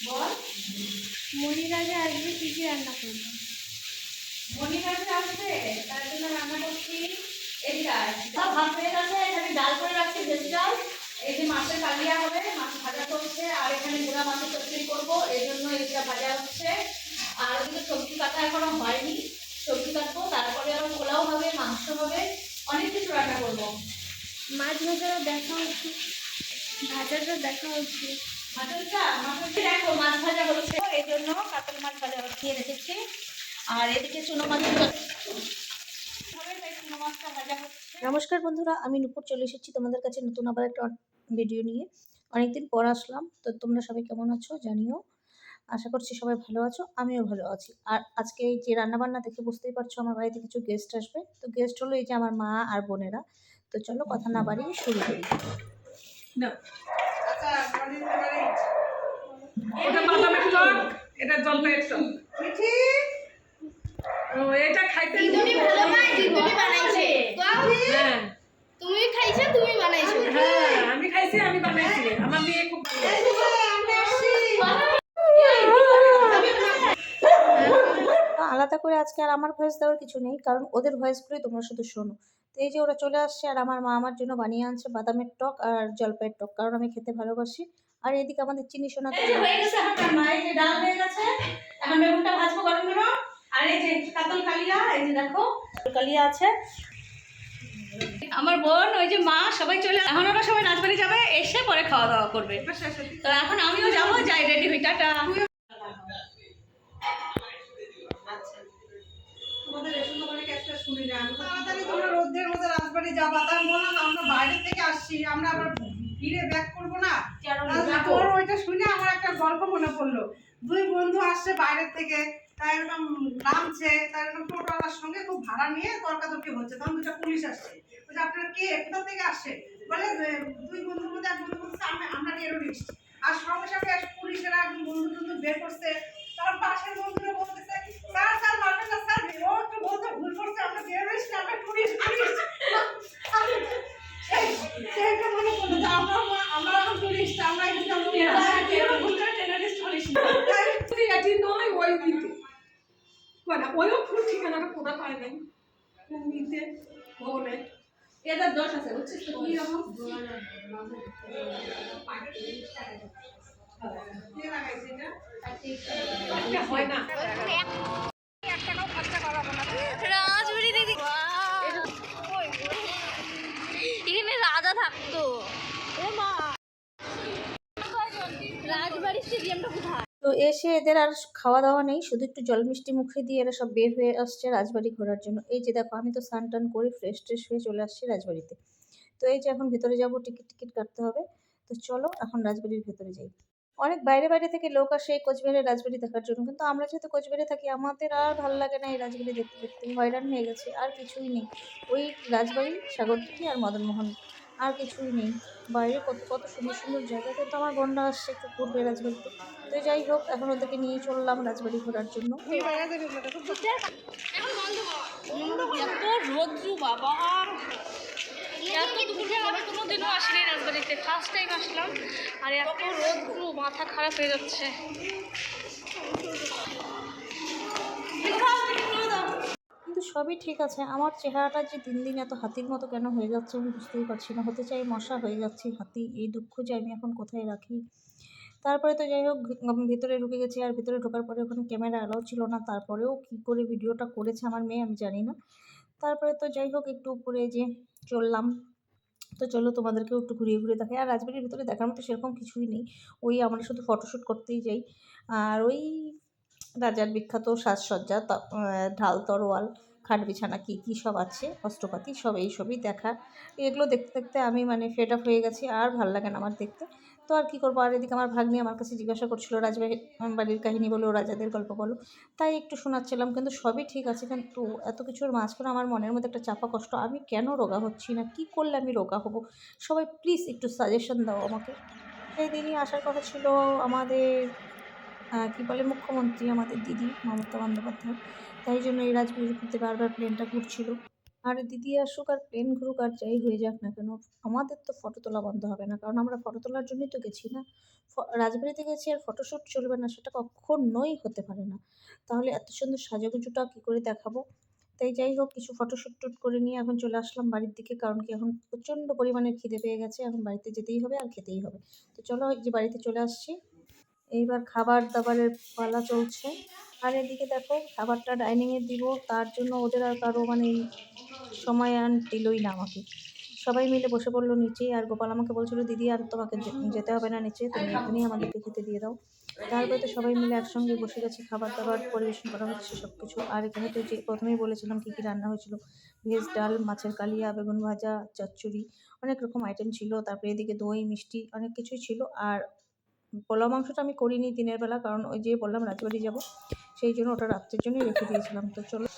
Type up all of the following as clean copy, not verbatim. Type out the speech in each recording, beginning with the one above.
বল। মনিরাজে আসবে কি কি রান্না করবো? মনিরাজে আসবে তার জন্য রান্না করছি। এদিকে ভাত হয়ে গেছে, এখানে ডাল করে রাখছি, ভেজ ডাল। এই যে মাছের কালিয়া হবে, মাছ ভাজা করছে, আর এখানে গুঁড়া মাছের চচ্চড়ি করবো, এই জন্য এটা ভাজা হচ্ছে। আর ওদিকে সবজি কাটা এখনো হয়নি, সবজি কাটবো, তারপরে আবার পোলাও হবে, মাংস হবে, অনেক কিছু রান্না করবো। মাছ ভাজারও দেখা হচ্ছে, ভাজারও দেখা হচ্ছে। দেখো মাছ ভাজা হচ্ছে, এই জন্য কাতল মাছ ভাজা হচ্ছে রেখেছি। আর এদিকে চুনো মাছ ভাজা হচ্ছে। নমস্কার বন্ধুরা, আমি নূপুর চলে এসেছি তোমাদের কাছে নতুন আবার একটা ভিডিও নিয়ে। অনেকদিন পর আসলাম, তো তোমরা সবাই কেমন আছো জানিও। আশা করছি সবাই ভালো আছো, আমিও ভালো আছি। আর আজকে এই যে রান্নাবান্না দেখে বুঝতেই পারছো আমার বাড়িতে কিছু গেস্ট আসবে। তো গেস্ট হলো এই যে আমার মা আর বোনেরা। তো চলো কথা না বাড়িয়ে শুরু করি। ওটা বাদামের টক, এটা জলপাইয়ের টক। এটা খাইতে দিদুনি ভালো পায়, দিদুনি বানাইছে। হ্যাঁ তুমি খাইছো, তুমি বানাইছো। হ্যাঁ আমি খাইছি, আমি বানাইছি, আমার মেয়ে খুব আলাদা করে আজকে আর আমার ভয়েস দেওয়ার কিছু নেই, কারণ ওদের ভয়েসগুলোই তোমরা শুধু শোনো। তো এই যে ওরা চলে আসছে, আর আমার মা আমার জন্য বানিয়ে আনছে বাদামের টক আর জলপাইয়ের টক, কারণ আমি খেতে ভালোবাসি। আর এদিকে আমাদের চিনি সোনা তো হয়ে গেছে আমার রান্না, এই যে ডাল হয়ে গেছে, এখন বেগুনটা ভাজবো গরম গরম। আর এই যে কাতল কালিয়া, এই যে দেখো কালিয়া আছে। আমার বোন, ওই যে মা, সবাই চলে, এখন ওরা সবাই রাজবাড়ি যাবে, এসে পরে খাওয়া দাওয়া করবে। তো এখন আমিও যাবো, যাই রেডি হই, টাটা। তোমরা রোদের মধ্যে রাজবাড়ি যাবা, তার বললাম আমরা বাইরে থেকে আসছি, আমরা আবার ফিরে ব্যাক করবো না। তোর ওইটা শুনে আমার একটা গল্প মনে পড়লো। দুই বন্ধু আসছে বাইরের থেকে, তাই এরকম নামছে, তাই এরকম টোটোওয়ালার সঙ্গে খুব ভাড়া নিয়ে তর্কাতর্কি হচ্ছে। তখন দুটো পুলিশ আসছে, বলছে আপনারা কে, কোথা থেকে আসছে? বলে দুই বন্ধুর মধ্যে এক বন্ধু বলছে আমরা টেরোরিস্ট। আর সঙ্গে সঙ্গে পুলিশেরা একদম বন্ধু বন্ধু বের করছে। তার পাশের বন্ধুরা বলতেছে স্যার স্যার মারবেন না স্যার, ও একটু বলতে ভুল করছে, আমরা টেরোরিস্ট না, আমরা টুরিস্ট। সেইটা মনে করলো যে আমরা এখন টুরিস্ট, আমরা টেরোরিস্ট করিস না। এটি নয়, ওই দিতে মানে ওইও ফুল ঠিকানাটা কোথা পায় নাই, কোন দিতে ভবনে এদের দোষ আছে, বুঝছিস তো কি রকম। হয় না। রাজবাড়ি দিদি, এখানে রাজা থাকতো। ও মা, রাজবাড়ি স্টেডিয়ামটা কোথায়? তো এসে এদের আর খাওয়া দাওয়া নেই, শুধু একটু জল মিষ্টি মুখে দিয়ে এরা সব বের হয়ে আসছে রাজবাড়ি ঘোরার জন্য। এই যে দেখো আমি তো স্নান টান করে ফ্রেশ ট্রেশ হয়ে চলে আসছি রাজবাড়িতে। তো এই যে এখন ভেতরে যাব, টিকিট কাটতে হবে। তো চলো এখন রাজবাড়ির ভেতরে যাই। অনেক বাইরে বাইরে থেকে লোক আসে এই কোচবিহারের রাজবাড়ি দেখার জন্য, কিন্তু আমরা যেহেতু কোচবিহারে থাকি আমাদের আর ভালো লাগে না এই রাজবাড়ি দেখতে দেখতে, হয়রান হয়ে গেছে। আর কিছুই নেই, ওই রাজবাড়ি, সাগরদিঘি আর মদনমোহন, আর কিছুই নেই। বাইরে কত কত সুন্দর সুন্দর জায়গা, কিন্তু আমার বোনরা আসছে একটু ঘুরবে রাজবাড়িতে। তো যাই হোক, এখন ওদেরকে নিয়ে চললাম রাজবাড়ি ঘোরার জন্য। এত রোদ্রু বাবা, এত দুপুরে আমি কোনোদিনও আসিনি রাজবাড়িতে, ফার্স্ট টাইম আসলাম। আর এত রোদ্রু, মাথা খারাপ হয়ে যাচ্ছে। কিন্তু সবই ঠিক আছে, আমার চেহারাটা যে দিন দিন এত হাতির মতো কেন হয়ে যাচ্ছে আমি বুঝতেই পারছি না। হতে চাই মশা, হয়ে যাচ্ছি হাতি। এই দুঃখ যে আমি এখন কোথায় রাখি। তারপরে তো যাই হোক ভিতরে ঢুকে গেছি, আর ভিতরে ঢোকার পরে ওখানে ক্যামেরা অ্যালাউ ছিল না। তারপরেও কী করে ভিডিওটা করেছে আমার মেয়ে আমি জানি না। তারপরে তো যাই হোক একটু উপরে যে চললাম। তো চলো তোমাদেরকেও একটু ঘুরিয়ে ঘুরিয়ে দেখাই। আর রাজবাড়ির ভিতরে দেখার মতো সেরকম কিছুই নেই, ওই আমরা শুধু ফটোশ্যুট করতেই যাই। আর ওই রাজার বিখ্যাত সাজসজ্জা, ঢাল তরোয়াল, খাট বিছানা কী কী সব আছে, অস্ত্রপাতি সব এইসবই দেখা। এগুলো দেখতে দেখতে আমি মানে ফেড আপ হয়ে গেছি, আর ভালো লাগে না আমার দেখতে। তো আর কী করবো। আর এদিকে আমার ভাগ্নি আমার কাছে জিজ্ঞাসা করছিলো রাজবাড়ির কাহিনী বলো, রাজাদের গল্প বলো, তাই একটু শোনাচ্ছিলাম। কিন্তু সবই ঠিক আছে, কিন্তু এত কিছুর মাঝখানে আমার মনের মধ্যে একটা চাপা কষ্ট, আমি কেন রোগা হচ্ছি না, কি করলে আমি রোগা হব। সবাই প্লিজ একটু সাজেশন দাও আমাকে। সেই দিনই আসার কথা ছিল আমাদের কী বলে মুখ্যমন্ত্রী, আমাদের দিদি মমতা বন্দ্যোপাধ্যায়। তাই জন্য এই রাজবাড়ির মধ্যে বারবার প্লেনটা ঘুরছিল। আর দিদি আসুক আর প্লেন ঘুরুক আর যাই হয়ে যাক না কেন, আমাদের তো ফটো তোলা বন্ধ হবে না, কারণ আমরা ফটো তোলার জন্যই তো গেছি না। রাজবাড়িতে গেছি আর ফটোশ্যুট চলবে না, সেটা কখনোই হতে পারে না। তাহলে এত সুন্দর সাজুগুজুটা কী করে দেখাবো? তাই যাই হোক, কিছু ফটোশ্যুট টুট করে নিয়ে এখন চলে আসলাম বাড়ির দিকে, কারণ কি এখন প্রচণ্ড পরিমাণে খিদে পেয়ে গেছে, এখন বাড়িতে যেতেই হবে আর খেতেই হবে। তো চলো, এই যে বাড়িতে চলে আসছি, এইবার খাবার দাবারের পালা চলছে। আর এদিকে দেখো, খাবারটা ডাইনিংয়ে দিব, তার জন্য ওদের আর কারো মানে সময় আর দিলই না আমাকে। সবাই মিলে বসে পড়লো নিচেই, আর গোপাল আমাকে বলছিল, দিদি আর তোমাকে যেতে হবে না নিচে, তুমি এখানেই আমাদেরকে খেতে দিয়ে দাও। তারপরে তো সবাই মিলে একসঙ্গে বসে গেছি, খাবার দাবার পরিবেশন করা হচ্ছে সব কিছু। আর এখানে তো যে প্রথমেই বলেছিলাম কী কী রান্না হয়েছিল, ভেজ ডাল, মাছের কালিয়া, বেগুন ভাজা, চচ্চড়ি, অনেক রকম আইটেম ছিল। তারপরে এদিকে দই মিষ্টি অনেক কিছুই ছিল। আর পোলাও মাংসটা আমি করিনি দিনের বেলা, কারণ ওই যে বললাম রাজবাড়ি যাব, সেই জন্য ওটা রাত্রের জন্যই রেখে দিয়েছিলাম। তো চলো,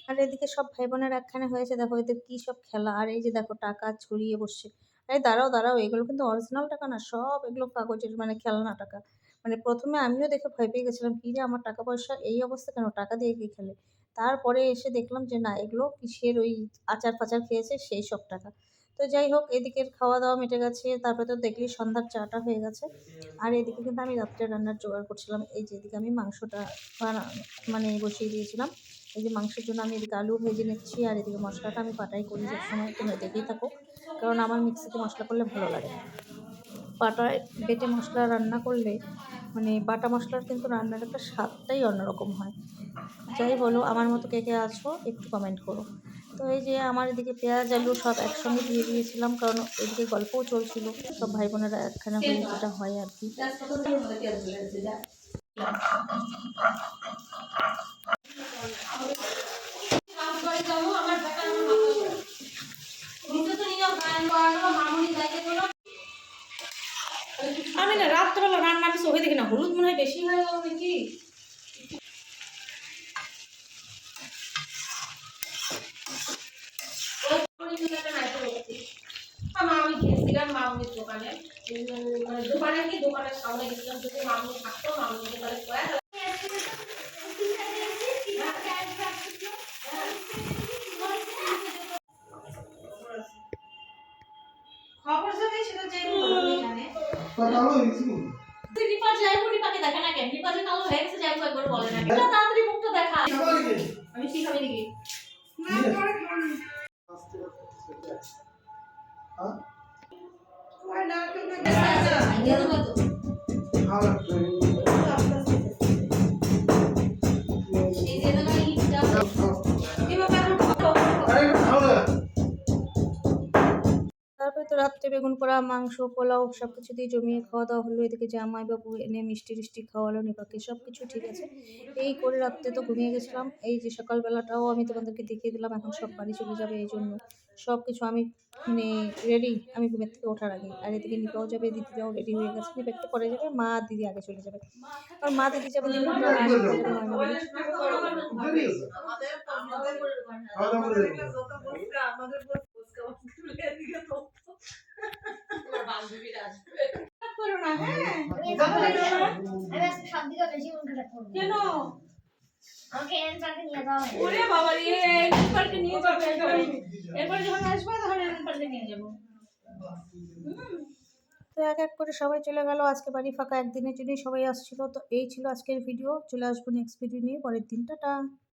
আর এদিকে সব ভাই বোনের একখানে হয়েছে, দেখো এদের কী সব খেলা। আর এই যে দেখো টাকা ছড়িয়ে বসছে। আরে দাঁড়াও দাঁড়াও, এগুলো কিন্তু অরিজিনাল টাকা না, সব এগুলো কাগজের মানে খেলনা টাকা। মানে প্রথমে আমিও দেখে ভয় পেয়ে গেছিলাম, কী রে আমার টাকা পয়সা এই অবস্থা কেন, টাকা দিয়ে কি খেলে। তারপরে এসে দেখলাম যে না, এগুলো কিসের ওই আচার ফাচার খেয়েছে সেই সব টাকা। তো যাই হোক, এদিকের খাওয়া দাওয়া মিটে গেছে, তারপরে তো দেখলি সন্ধ্যার চাটা হয়ে গেছে। আর এদিকে কিন্তু আমি রাত্রে রান্নার জোগাড় করছিলাম। এই যে এদিকে আমি মাংসটা মানে বসিয়ে দিয়েছিলাম। এই যে মাংসের জন্য আমি এদিকে আলু ভেজে নিচ্ছি, আর এদিকে মশলাটা আমি বাটাই করি সবসময়, তোমরা দেখেই থাকো, কারণ আমার মিক্সিতে মশলা করলে ভালো লাগে না। বাটায় বেটে মশলা রান্না করলে মানে বাটা মশলার কিন্তু রান্নার একটা স্বাদটাই অন্যরকম হয়। যাই বলো, আমার মতো কে কে আছো একটু কমেন্ট করো। তো এই যে আমার এদিকে পেঁয়াজ আলু সব একসঙ্গে দিয়ে দিয়েছিলাম, কারণ এদিকে গল্পও চলছিল, সব ভাই বোনেরা একখানে হলে যেটা হয় আর কি। আমি না রাত্রেবেলা রান্না কিছু হয়ে দেখি না, হলুদ মনে হয় বেশি হয়ে গেল নাকি। আমি গেছিলাম মামুনির দোকানে, মানে দোকানে কি দোকানের সামনে গেছিলাম, যদি মামুনি থাকতো মামুনি দোকানে খবর জানাই সেটা যে জানে রিপা যাইবো, রিপাকে দেখে না কেন, রিপা যে কালো হয়ে গেছে যাইবো একবার বলে না, এটা তাড়াতাড়ি মুখটা দেখা। আমি কি খাবি নাকি না করে হ্যাঁ ওই না তুমি দিয়ে দেবো তো এই যে না ইটা এবার তারপরে তো রাত্রে বেগুন পোড়া, মাংস, পোলাও সব কিছু দিয়ে জমিয়ে খাওয়া দাওয়া হলো। এদিকে জামাইবাবু এনে মিষ্টি টিষ্টি খাওয়ালো নিপাকে, সব কিছু ঠিক আছে। এই করে রাত্রে তো ঘুমিয়ে গেছিলাম। এই যে সকালবেলাটাও আমি তোমাদেরকে দেখিয়ে দিলাম, এখন সব বাড়ি চলে যাবে, এই জন্য সব কিছু আমি মানে রেডি, আমি ঘুমের থেকে ওঠার আগে। আর এদিকে নিপাও যাবে, দিদিরাও রেডি হয়ে গেছে, নিপা একটু পরে যাবে, মা দিদি আগে চলে যাবে। আর মা দিদি যাবে কেন আমাকে এন পার্কে নিয়ে যাওয়া হয়। ওরে বাবা রে, এন পার্কে নিয়ে যাবে এরপর যখন আসবে তখন এন পার্কে নিয়ে যাবো। তো এক এক করে সবাই চলে গেল, আজকে বাড়ি ফাঁকা, একদিনের জন্যই সবাই আসছিল। তো এই ছিল আজকের ভিডিও, চলে আসবো নেক্সট ভিডিও নিয়ে পরের দিন, টাটা।